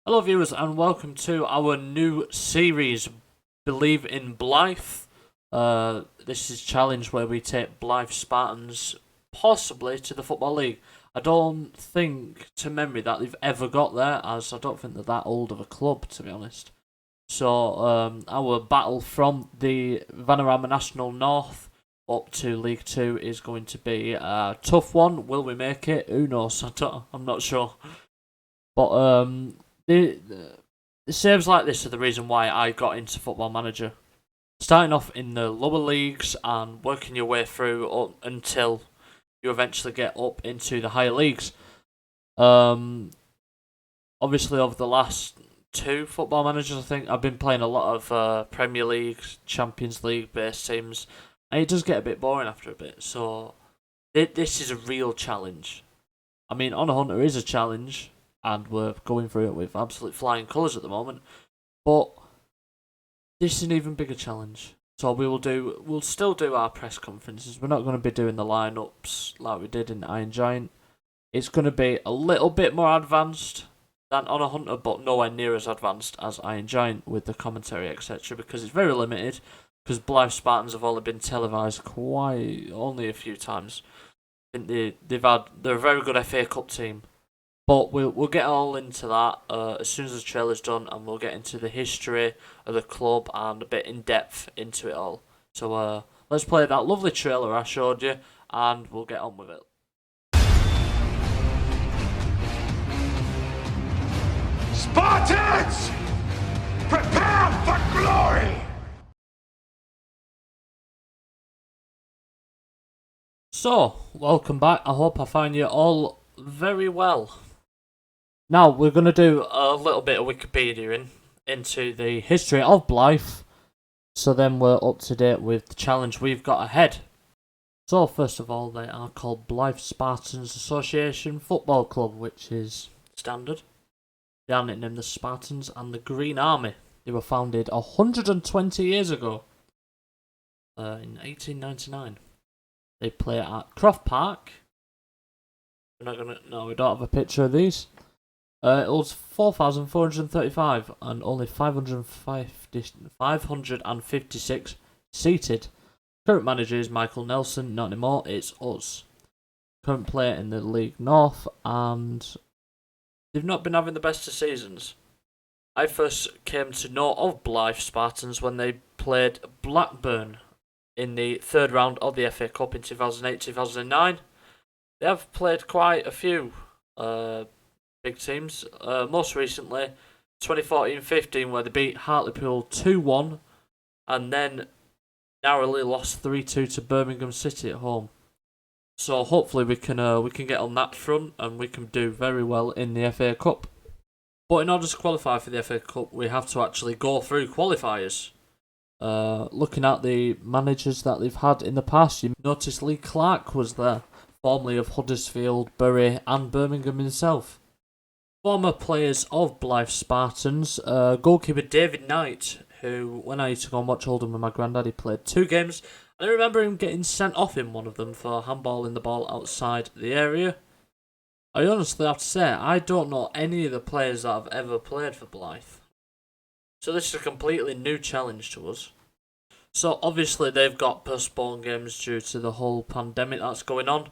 Hello viewers and welcome to our new series, Believe in Blyth. This is a challenge where we take Blyth Spartans possibly to the Football League. I don't think to memory that they've ever got there, as I don't think they're that old of a club, to be honest. So our battle from the Vanarama National North up to League 2 is going to be a tough one. Will we make it? Who knows? I'm not sure. But the saves like this are the reason why I got into Football Manager. Starting off in the lower leagues and working your way through up until you eventually get up into the higher leagues. Obviously, over the last two Football Managers, I think I've been playing a lot of Premier League, Champions League based teams, and it does get a bit boring after a bit. So this is a real challenge. I mean, On a Hunter is a challenge, and we're going through it with absolute flying colours at the moment. But this is an even bigger challenge. So we'll still do our press conferences. We're not going to be doing the lineups like we did in Iron Giant. It's going to be a little bit more advanced than On a Hunter, but nowhere near as advanced as Iron Giant with the commentary, etc. Because it's very limited. Because Blyth Spartans have only been televised only a few times. I think they're a very good FA Cup team. But we'll get all into that as soon as the trailer's done, and we'll get into the history of the club and a bit in depth into it all. So let's play that lovely trailer I showed you, and we'll get on with it. Spartans! Prepare for glory! So, welcome back. I hope I find you all very well. Now, we're going to do a little bit of Wikipedia into the history of Blyth, so then we're up to date with the challenge we've got ahead. So, first of all, they are called Blyth Spartans Association Football Club, which is standard. They are nicknamed the Spartans and the Green Army. They were founded 120 years ago, in 1899. They play at Croft Park. We don't have a picture of these. It holds 4,435 and only 556 seated. Current manager is Michael Nelson. Not anymore, it's us. Current player in the League North, and they've not been having the best of seasons. I first came to know of Blyth Spartans when they played Blackburn in the third round of the FA Cup in 2008-2009. They have played quite a few big teams. Most recently, 2014-15, where they beat Hartlepool 2-1, and then narrowly lost 3-2 to Birmingham City at home. So hopefully we can get on that front, and we can do very well in the FA Cup. But in order to qualify for the FA Cup, we have to actually go through qualifiers. Looking at the managers that they've had in the past, you notice Lee Clark was there, formerly of Huddersfield, Bury, and Birmingham himself. Former players of Blyth Spartans, goalkeeper David Knight, who, when I used to go and watch Oldham with my granddad, he played 2 games, and I remember him getting sent off in one of them for handballing the ball outside the area. I honestly have to say, I don't know any of the players that have ever played for Blyth. So this is a completely new challenge to us. So obviously they've got postponed games due to the whole pandemic that's going on.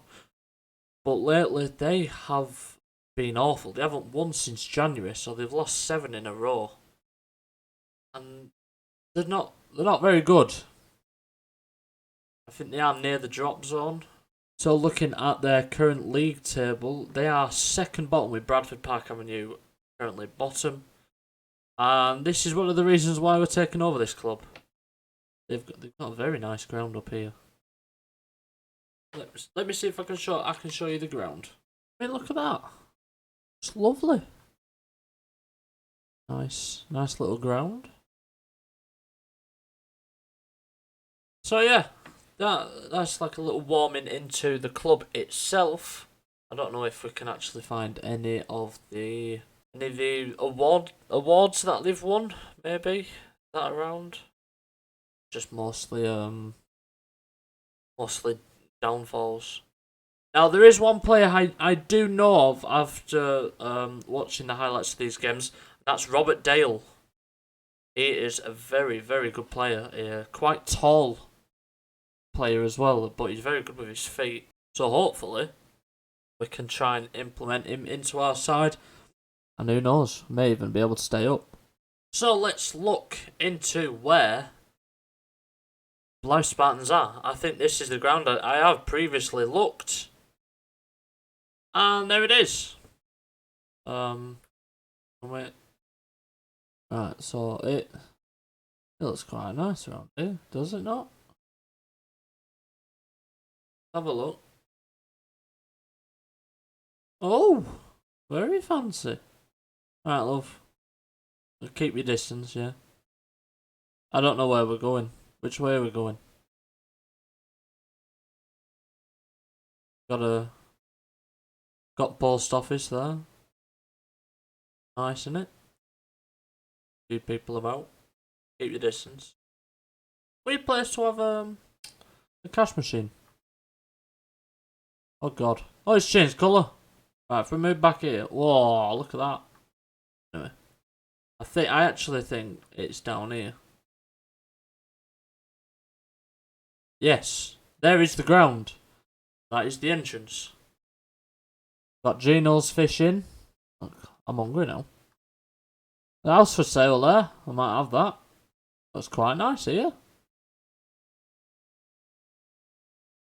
But lately they have been awful. They haven't won since January, so they've lost 7 in a row. And they're not very good. I think they are near the drop zone. So looking at their current league table, they are second bottom with Bradford Park Avenue currently bottom. And this is one of the reasons why we're taking over this club. They've got a very nice ground up here. Let me see if I can show you the ground. I mean, look at that. It's lovely. Nice little ground. So yeah, that's like a little warming into the club itself. I don't know if we can actually find any of the awards that they've won. Maybe that around. Just mostly downfalls. Now, there is one player I do know of after watching the highlights of these games. That's Robert Dale. He is a very, very good player. A quite tall player as well, but he's very good with his feet. So hopefully we can try and implement him into our side. And who knows, may even be able to stay up. So let's look into where Blyth Spartans are. I think this is the ground I have previously looked. And there it is. Wait. Right, so it looks quite nice around here, does it not? Have a look. Oh, very fancy. Right, love. Keep your distance, yeah. I don't know where we're going. Which way are we going? Got post office there. Nice, isn't it? Few people about. Keep your distance. Weird place to have a cash machine. Oh god. Oh, it's changed colour. Right, if we move back here. Whoa, look at that. Anyway. I actually think it's down here. Yes. There is the ground. That is the entrance. Got Gino's fishing. Look, I'm hungry now. The house for sale there. I might have that. That's quite nice here.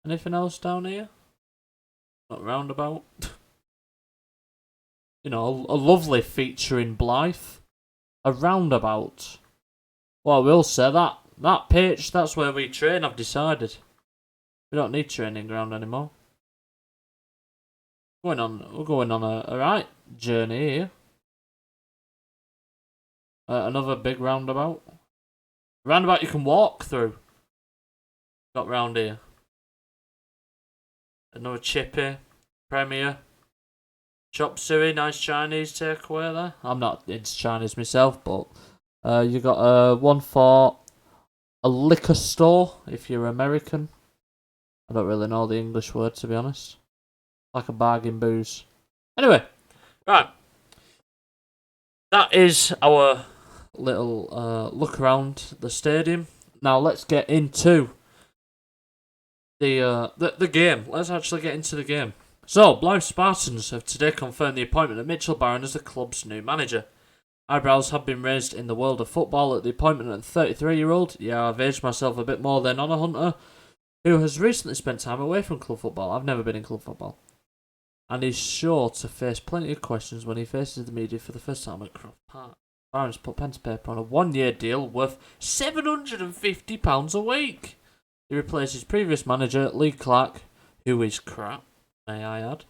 Anything else down here? Not roundabout. You know, a lovely feature in Blyth. A roundabout. Well, we'll say that pitch, that's where we train, I've decided. We don't need training ground anymore. We're going on a right journey here. Another big roundabout. Roundabout you can walk through. Got round here. Another chippy. Premier. Chop suey, nice Chinese takeaway there. I'm not into Chinese myself, but you got one for a liquor store if you're American. I don't really know the English word, to be honest. Like a bargain booze. Anyway, right. That is our little look around the stadium. Now let's get into the game. Let's actually get into the game. So, Blyth Spartans have today confirmed the appointment of Mitchell Barron as the club's new manager. Eyebrows have been raised in the world of football at the appointment of the 33-year-old. Yeah, I've aged myself a bit more than Honor Hunter, who has recently spent time away from club football. I've never been in club football. And he's sure to face plenty of questions when he faces the media for the first time at Croft Park. Barron's put pen to paper on a one-year deal worth £750 a week. He replaces previous manager, Lee Clark, who is crap, may I add.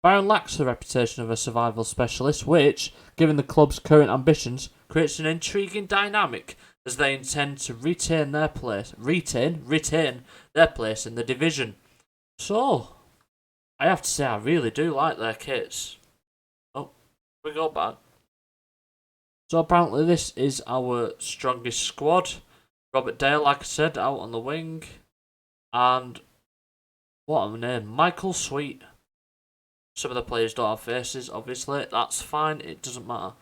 Barron lacks the reputation of a survival specialist, which, given the club's current ambitions, creates an intriguing dynamic as they intend to retain their place in the division. So, I have to say I really do like their kits. Oh, we go bad. So apparently this is our strongest squad. Robert Dale, like I said, out on the wing. And what a name, Michael Sweet. Some of the players don't have faces, obviously. That's fine, it doesn't matter.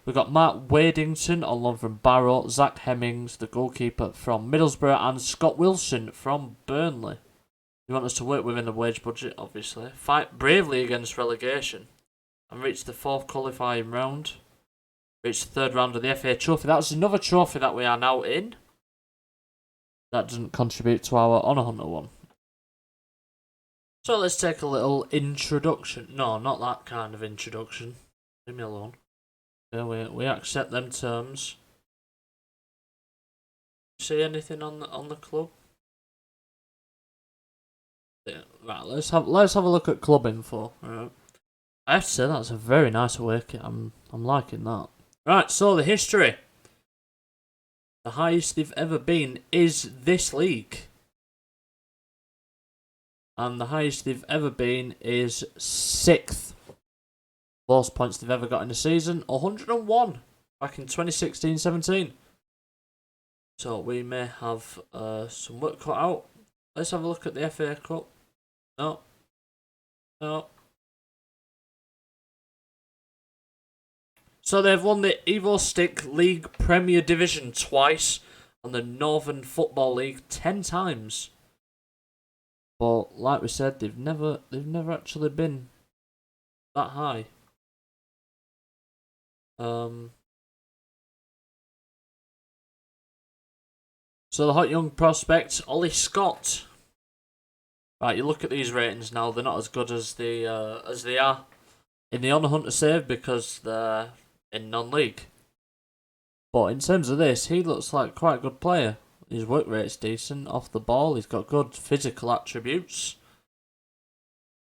We've got Mark Wadington on loan from Barrow, Zach Hemmings, the goalkeeper from Middlesbrough, and Scott Wilson from Burnley. You want us to work within the wage budget, obviously. Fight bravely against relegation. And reach the fourth qualifying round. Reach the third round of the FA Trophy. That's another trophy that we are now in. That doesn't contribute to our Honour Hunter one. So let's take a little introduction. No, not that kind of introduction. Leave me alone. Yeah, we accept them terms. See anything on the club? Yeah, right. Let's have a look at club info. Right. I have to say that's a very nice away kit. I'm liking that. Right. So the history. The highest they've ever been is this league. And the highest they've ever been is 6th. Most points they've ever got in a season, 101 back in 2016-17. So we may have some work cut out. Let's have a look at the FA Cup. No. So they've won the Evo Stick League Premier Division twice and the Northern Football League 10 times. But like we said, they've never actually been that high. So the hot young prospect, Ollie Scott. Right, you look at these ratings now; they're not as good as they are in the honour hunt to save because they're in non-league. But in terms of this, he looks like quite a good player. His work rate's decent off the ball. He's got good physical attributes,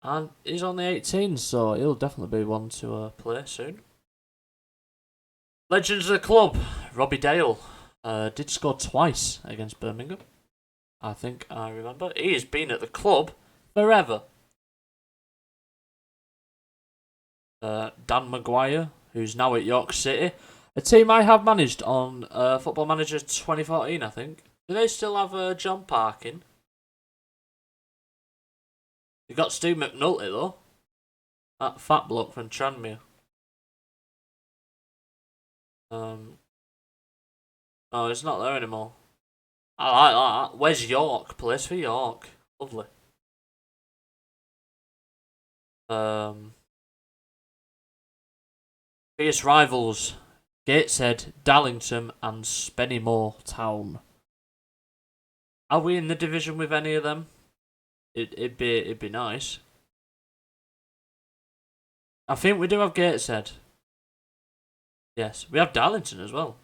and he's only 18, so he'll definitely be one to play soon. Legends of the club, Robbie Dale, did score twice against Birmingham. I think I remember. He has been at the club forever. Dan Maguire, who's now at York City, a team I have managed on Football Manager 2014, I think. Do they still have John Parkin? You got Stu McNulty though. That fat bloke from Tranmere. Oh, it's not there anymore. I like that. Where's York? Plays for York. Lovely. Biggest rivals: Gateshead, Darlington, and Spennymoor Town. Are we in the division with any of them? It'd be nice. I think we do have Gateshead. Yes, we have Darlington as well.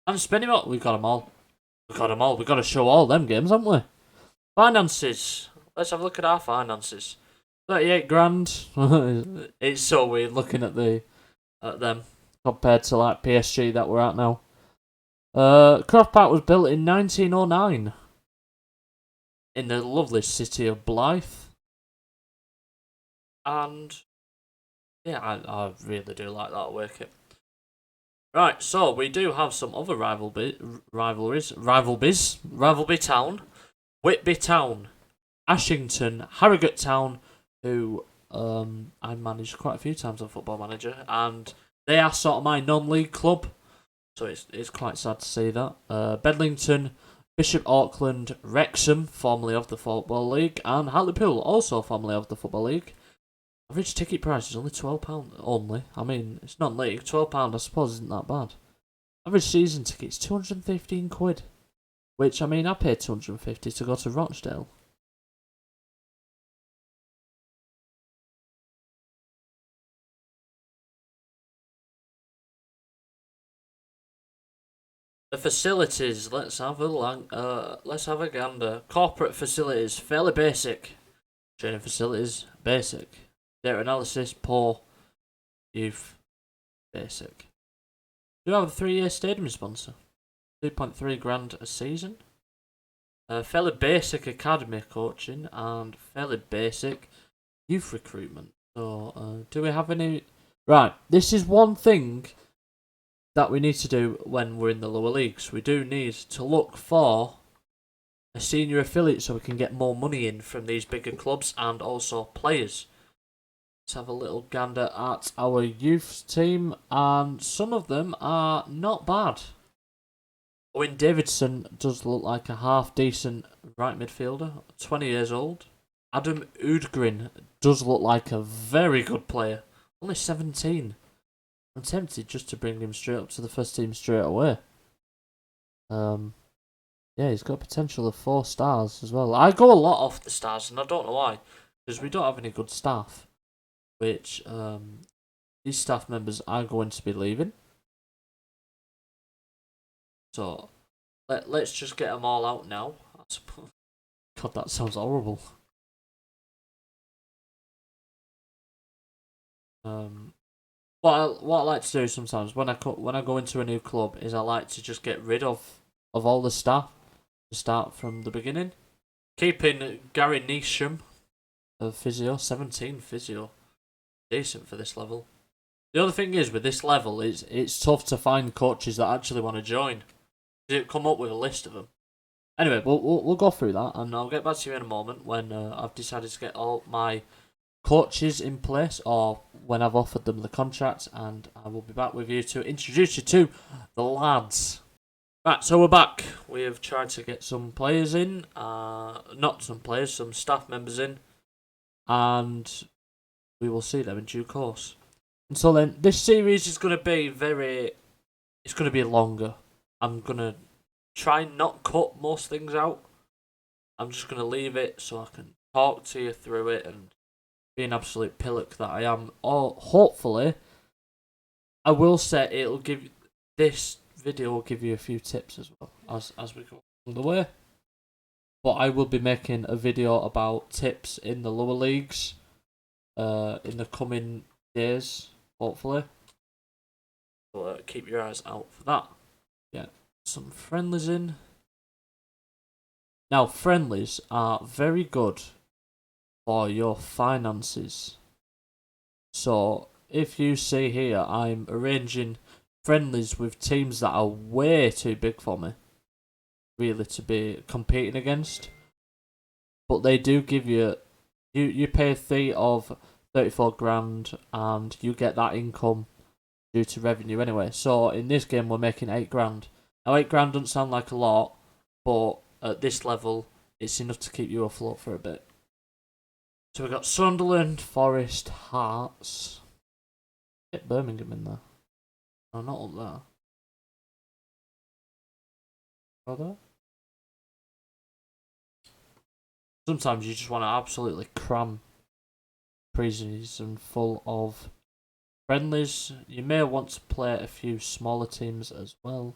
And Spennymoor, we've got them all. We've got to show all them games, haven't we? Finances. Let's have a look at our finances. 38 grand. It's so weird looking at them compared to like PSG that we're at now. Croft Park was built in 1909 in the lovely city of Blyth. And yeah, I really do like that wicket. Right, so we do have some other rivalries. Rivalby Town, Whitby Town, Ashington, Harrogate Town, who I managed quite a few times on Football Manager, and they are sort of my non-league club, so it's quite sad to see that. Bedlington, Bishop Auckland, Wrexham, formerly of the Football League, and Hartlepool, also formerly of the Football League. Average ticket price is only £12 only. I mean, it's not league. £12 I suppose isn't that bad. Average season ticket's £215. Which, I mean, I paid £250 to go to Rochdale. The facilities, let's have a gander. Corporate facilities, fairly basic. Training facilities, basic. Data analysis, poor. Youth, basic. Do you have a 3-year stadium sponsor? 3.3 grand a season. Fairly basic academy coaching and fairly basic youth recruitment. So, do we have any? Right, this is one thing that we need to do when we're in the lower leagues. We do need to look for a senior affiliate so we can get more money in from these bigger clubs and also players. Let's have a little gander at our youth team, and some of them are not bad. Owen Davidson does look like a half-decent right midfielder, 20 years old. Adam Oudgrin does look like a very good player, only 17. I'm tempted just to bring him straight up to the first team straight away. Yeah, he's got potential of 4 stars as well. I go a lot off the stars, and I don't know why, because we don't have any good staff. Which these staff members are going to be leaving. So let's just get them all out now. I suppose. God, that sounds horrible. What I like to do sometimes when I go into a new club is I like to just get rid of all the staff to start from the beginning. Keeping Gary Neesham of physio, 17 physio. Decent for this level. The other thing is with this level is it's tough to find coaches that actually want to join. You come up with a list of them. Anyway, we'll go through that, and I'll get back to you in a moment when I've decided to get all my coaches in place, or when I've offered them the contract, and I will be back with you to introduce you to the lads. Right, so we're back. We have tried to get some players in, not some players, some staff members in, and we will see them in due course. And so then, this series is going to be it's going to be longer. I'm going to try and not cut most things out. I'm just going to leave it so I can talk to you through it and be an absolute pillock that I am. Or hopefully, I will say this video will give you a few tips as well as we go along the way. But I will be making a video about tips in the lower leagues in the coming days, hopefully. So keep your eyes out for that. Yeah, some friendlies in. Now, friendlies are very good for your finances. So, if you see here, I'm arranging friendlies with teams that are way too big for me, really, to be competing against. But they do give you pay a fee of 34 grand, and you get that income due to revenue anyway. So, in this game, we're making 8 grand. Now, 8 grand doesn't sound like a lot, but at this level, it's enough to keep you afloat for a bit. So we've got Sunderland, Forest, Hearts. Get Birmingham in there. No, not up there. Are there? Sometimes you just want to absolutely cram pre-season full of friendlies. You may want to play a few smaller teams as well,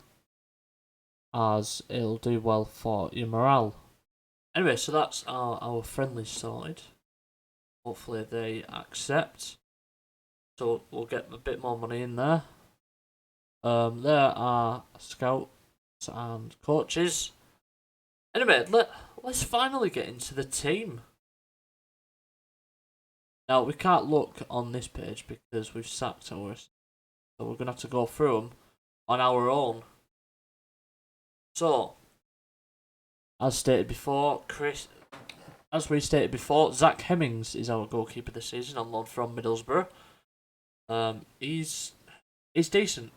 as it'll do well for your morale. Anyway, so that's our friendlies sorted. Hopefully they accept. So we'll get a bit more money in there. There are scouts and coaches. Anyway, let's finally get into the team. Now, we can't look on this page because we've sacked ours. So we're going to have to go through them on our own. So, as we stated before, Zach Hemmings is our goalkeeper this season on loan from Middlesbrough. He's decent.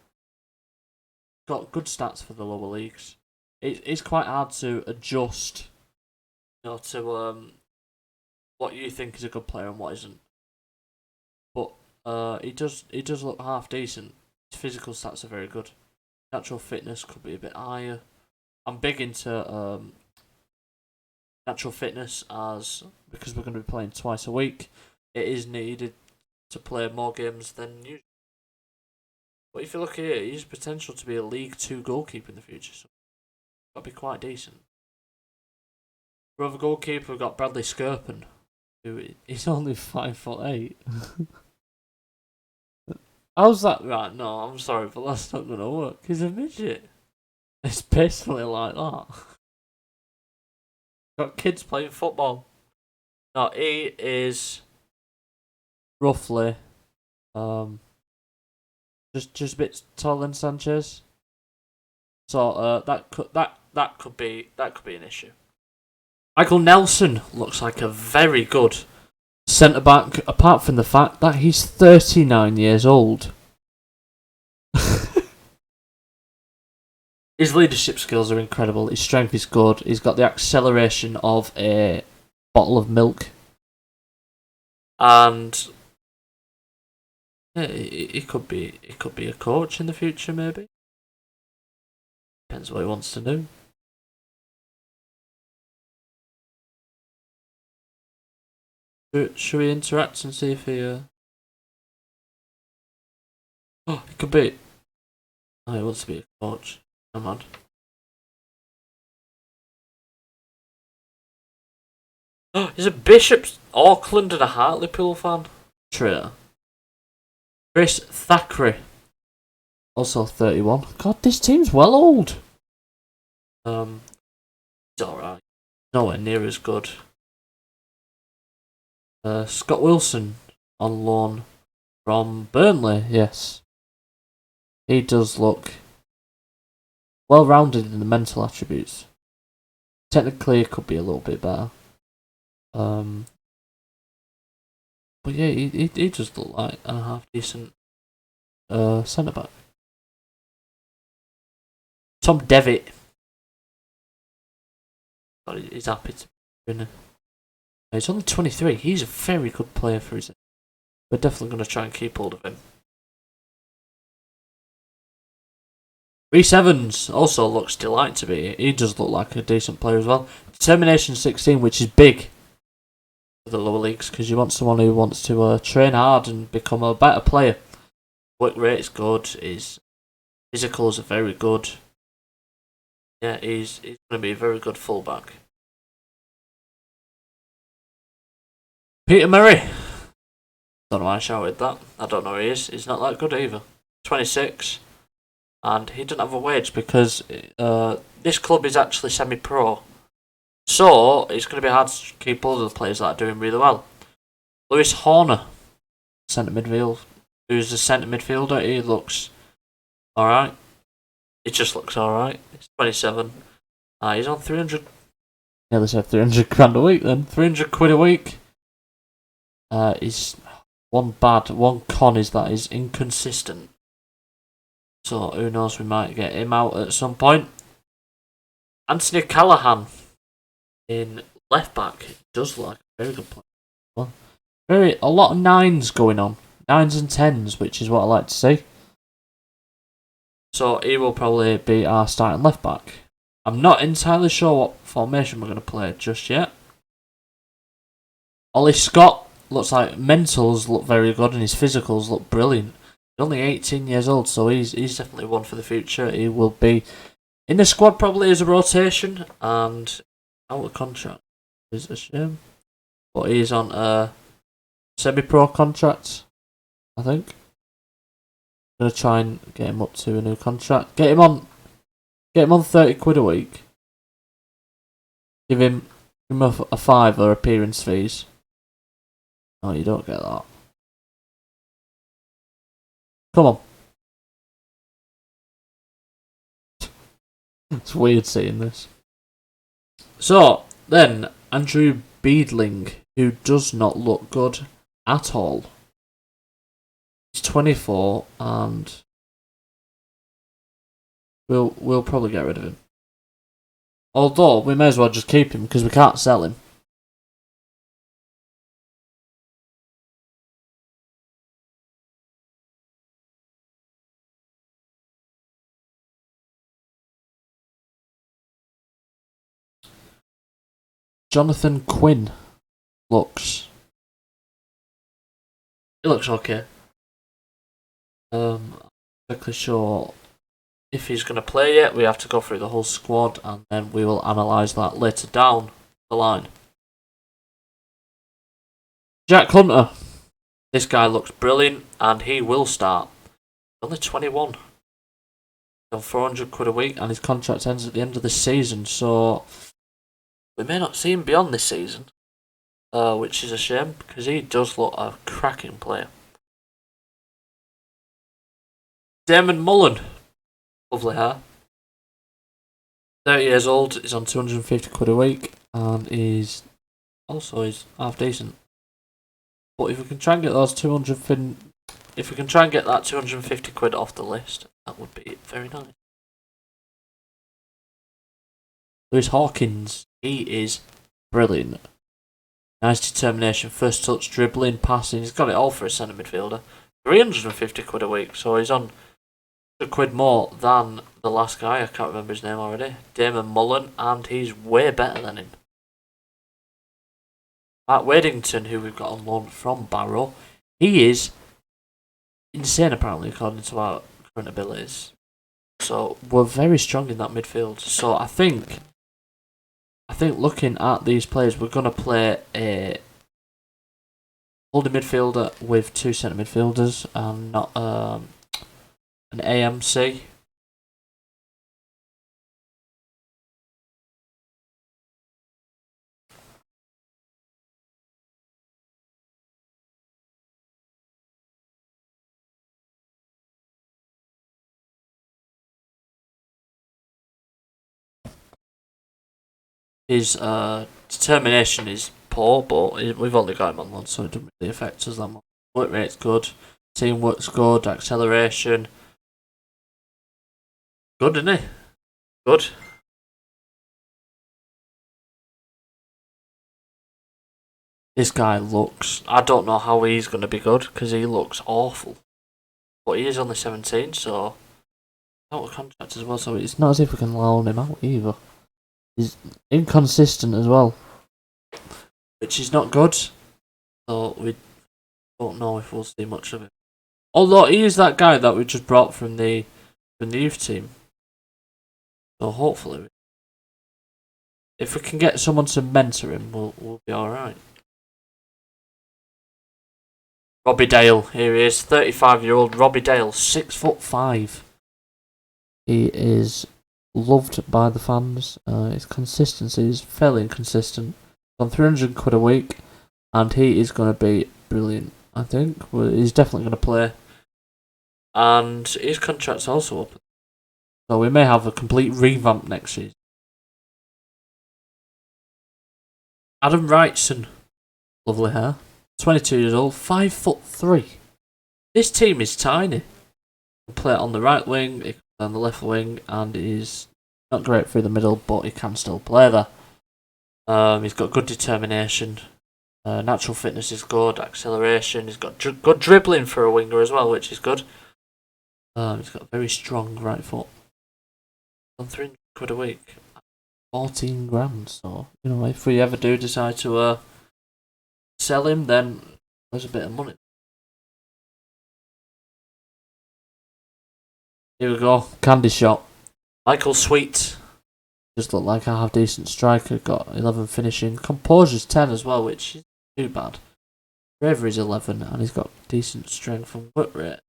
Got good stats for the lower leagues. It's quite hard to adjust, to what you think is a good player and what isn't. But he does look half decent. His physical stats are very good. Natural fitness could be a bit higher. I'm big into natural fitness because we're going to be playing twice a week. It is needed to play more games than usual. But if you look here, he has potential to be a League 2 goalkeeper in the future, so that'll be quite decent. For other goalkeeper, we've got Bradley Skirpen, who is only 5'8". How's that? Right, no, I'm sorry, but that's not going to work. He's a midget. It's basically like that. Got kids playing football. No, he is roughly just a bit taller than Sanchez. So that could be an issue. Michael Nelson looks like a very good centre back, apart from the fact that he's 39 years old. His leadership skills are incredible. His strength is good. He's got the acceleration of a bottle of milk, and yeah, it could be a coach in the future, maybe. Depends what he wants to do. Should we interact and see if he? Oh, it could be. Oh, he wants to be a coach. Come on. Oh, he's a Bishop's Auckland and a Hartlepool fan. Traitor. Chris Thackeray. Also 31. God, this team's well old. He's alright. Nowhere near as good. Scott Wilson on loan from Burnley, yes. He does look well-rounded in the mental attributes. Technically, it could be a little bit better. But yeah, he does look like a half decent centre back. Tom Devitt. He's happy to be in. He's only 23. He's a very good player for his age. We're definitely going to try and keep hold of him. Rhys Evans also looks delight to be. He does look like a decent player as well. Determination 16, which is big for the lower leagues because you want someone who wants to train hard and become a better player. Work rate is good. His physicals are very good. Yeah, he's going to be a very good fullback. Peter Murray. Don't know why I shouted that. I don't know who he is. He's not that good either. 26. And he doesn't have a wage because this club is actually semi-pro. So, it's going to be hard to keep hold of the players that are doing really well. Lewis Horner, centre midfield, who's a centre midfielder. He looks alright. It just looks alright. He's 27. He's on 300. Yeah, let's have 300 grand a week then. 300 quid a week. He's one con is that he's inconsistent. So who knows, we might get him out at some point. Anthony Callahan in left back does look like a very good player. Well, a lot of 9s going on. 9s and 10s, which is what I like to see. So he will probably be our starting left back. I'm not entirely sure what formation we're going to play just yet. Ollie Scott looks like mentals look very good and his physicals look brilliant. He's only 18 years old, so he's definitely one for the future. He will be in the squad probably as a rotation and out of contract. Is a shame. But he's on a semi-pro contract, I think. I'm gonna try and get him up to a new contract. Get him on 30 quid a week. Give him a £5 appearance fees. No, you don't get that. Come on. It's weird seeing this. So, then, Andrew Beedling, who does not look good at all. He's 24 and we'll probably get rid of him. Although, we may as well just keep him because we can't sell him. Jonathan Quinn looks okay. I'm not exactly sure if he's going to play yet. We have to go through the whole squad and then we will analyse that later down the line. Jack Hunter. This guy looks brilliant and he will start. Only 21. On 400 quid a week and his contract ends at the end of the season, so we may not see him beyond this season, which is a shame because he does look a cracking player. Damon Mullen, lovely hair. 30 years old, he's on 250 quid a week and he's half decent. But if we can try and get those 250 quid off the list, that would be very nice. Lewis Hawkins, he is brilliant. Nice determination, first touch, dribbling, passing. He's got it all for a centre midfielder. 350 quid a week, so he's on a quid more than the last guy. I can't remember his name already. Damon Mullen, and he's way better than him. Matt Wadington, who we've got on loan from Barrow, he is insane apparently according to our current abilities. So we're very strong in that midfield. So I think looking at these players, we're gonna play a holding midfielder with 2 centre midfielders and not an AMC. His determination is poor, but we've only got him on loan, so it doesn't really affect us that much. Work rate's good, teamwork's good, acceleration. Good, isn't he? Good. This guy looks... I don't know how he's going to be good, because he looks awful. But he is only 17, so... out of contract as well, so it's not as if we can loan him out either. He's inconsistent as well, which is not good. So we don't know if we'll see much of it. Although he is that guy that we just brought from the youth team. So hopefully, if we can get someone to mentor him, we'll be all right. Robbie Dale, here he is, 35-year-old Robbie Dale, 6'5". He is loved by the fans. His consistency is fairly inconsistent. On £300 a week, and he is going to be brilliant. I think he's definitely going to play, and his contract's also up. So we may have a complete revamp next season. Adam Wrightson, lovely hair, 22 years old, 5'3". This team is tiny. He can play it on the right wing, he can play on the left wing, and he's not great through the middle, but he can still play there. He's got good determination. Natural fitness is good. Acceleration. He's got good dribbling for a winger as well, which is good. He's got a very strong right foot. On £300 a week, 14 grand. So if we ever do decide to sell him, then there's a bit of money. Here we go. Candy shot. Michael Sweet. Just look like a half decent striker. Got 11 finishing. Composure's 10 as well, which is too bad. Bravery's 11, and he's got decent strength and work rate.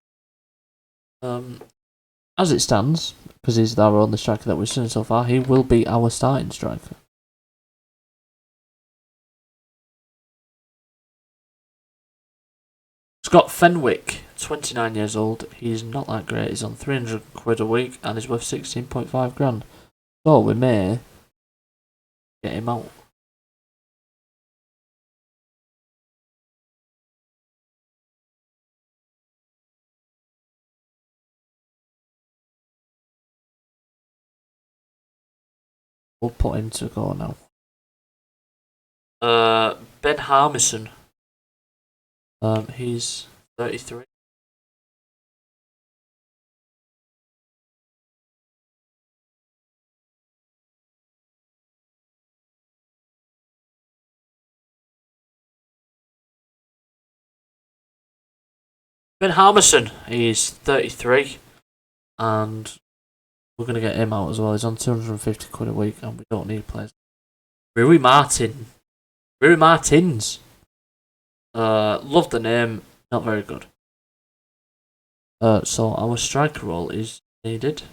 As it stands, because he's our only striker that we've seen so far, he will be our starting striker. Scott Fenwick, 29 years old. He's not that great. He's on £300 a week, and he's worth 16.5 grand. So we may get him out. We'll put him to go now. Ben Harmison. He's 33. Ben Harmison, he's 33, and we're going to get him out as well. He's on £250 a week, and we don't need players. Rui Martins. Love the name, not very good. So our striker role is needed.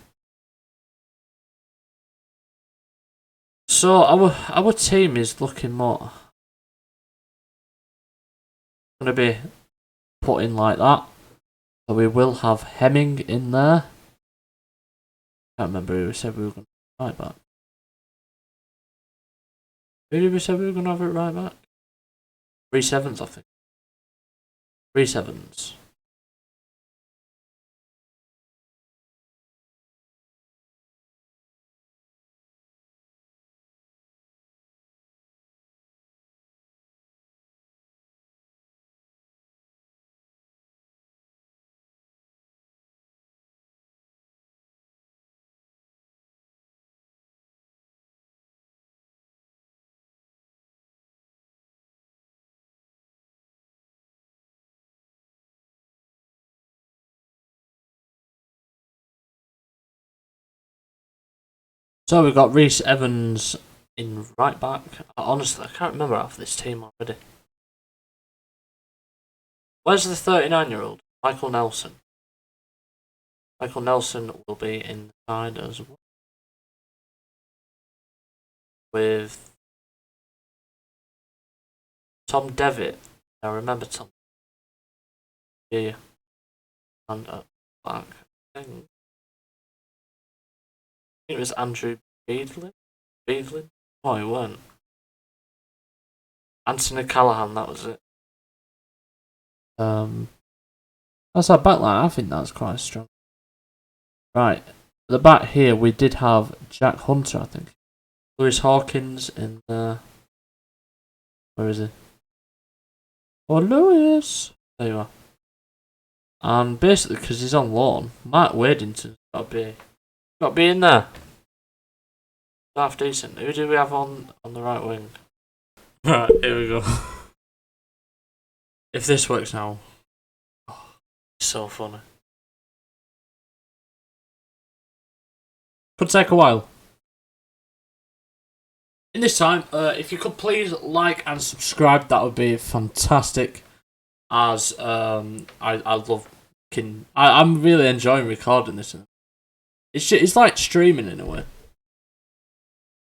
So our team is looking more going to be put in like that. So we will have Hemming in there. Can't remember who we said we were going to right back. Who did we say we were going to have it right back? 3-7s, I think. 3-7s. So we've got Reece Evans in right back. Honestly, I can't remember half this team already. Where's the 39-year-old? Michael Nelson. Michael Nelson will be in the side as well. With Tom Devitt. I remember Tom. Yeah. And back. I think it was Andrew Beadlin. Oh, he weren't. Anthony Callahan, that was it. That's our backline. I think that's quite strong. Right, at the back here we did have Jack Hunter, I think. Lewis Hawkins in the. Where is he? Oh, Lewis! There you are. And basically, because he's on loan, Mark Wadington's got to be in there. Half decent. Who do we have on the right wing? Right, here we go. If this works now, it's so funny. Could take a while. In this time, if you could please like and subscribe, that would be fantastic. As I love, I'm really enjoying recording this. It's like streaming in a way.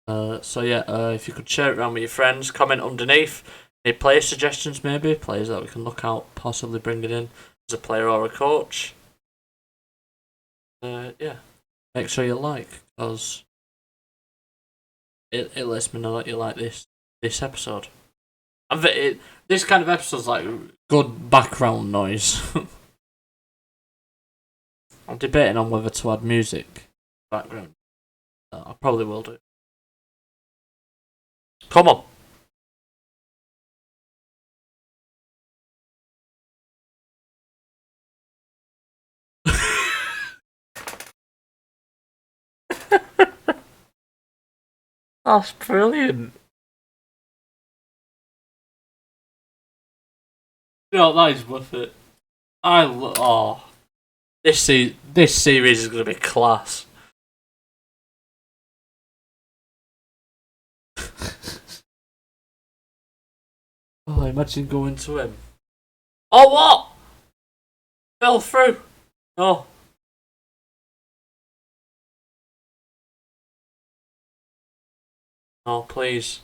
So yeah, if you could share it around with your friends, comment underneath. Any player suggestions, maybe players that we can look out, possibly bringing in as a player or a coach. Yeah, make sure you like, because it lets me know that you like this episode. This kind of episode's like good background noise. I'm debating on whether to add music background. I probably will do. Come on. That's brilliant. You know, that is worth it. This series is going to be class. Oh, imagine going to him. Oh, what? Fell through. Oh. Oh, please.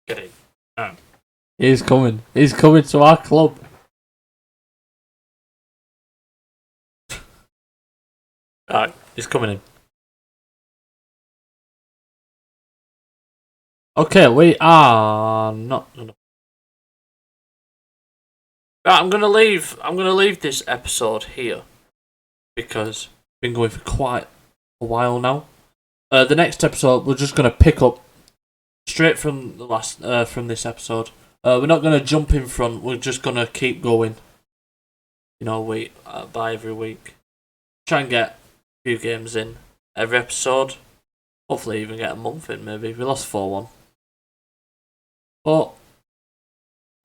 Get it. He's coming. He's coming to our club. Alright, he's coming in. Okay, we are not. Right, I'm gonna leave this episode here because I've been going for quite a while now. The next episode we're just gonna pick up straight from the last from this episode. We're not gonna jump in front. We're just gonna keep going. You know, by every week. Try and get a few games in every episode. Hopefully, even get a month in. Maybe we lost 4-1. But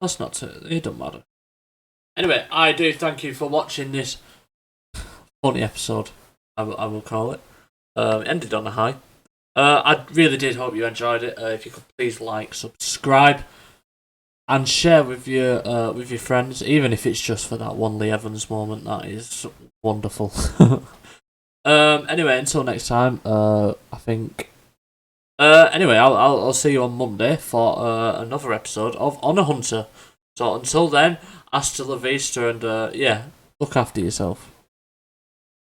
that's not it don't matter. Anyway, I do thank you for watching this funny episode, I will call it. It ended on a high. I really did hope you enjoyed it. If you could please like, subscribe, and share with your friends, even if it's just for that one Lee Evans moment. That is wonderful. Anyway, until next time, I think. Anyway, I'll see you on Monday for another episode of On a Hunter. So until then, hasta la vista, and yeah, look after yourself.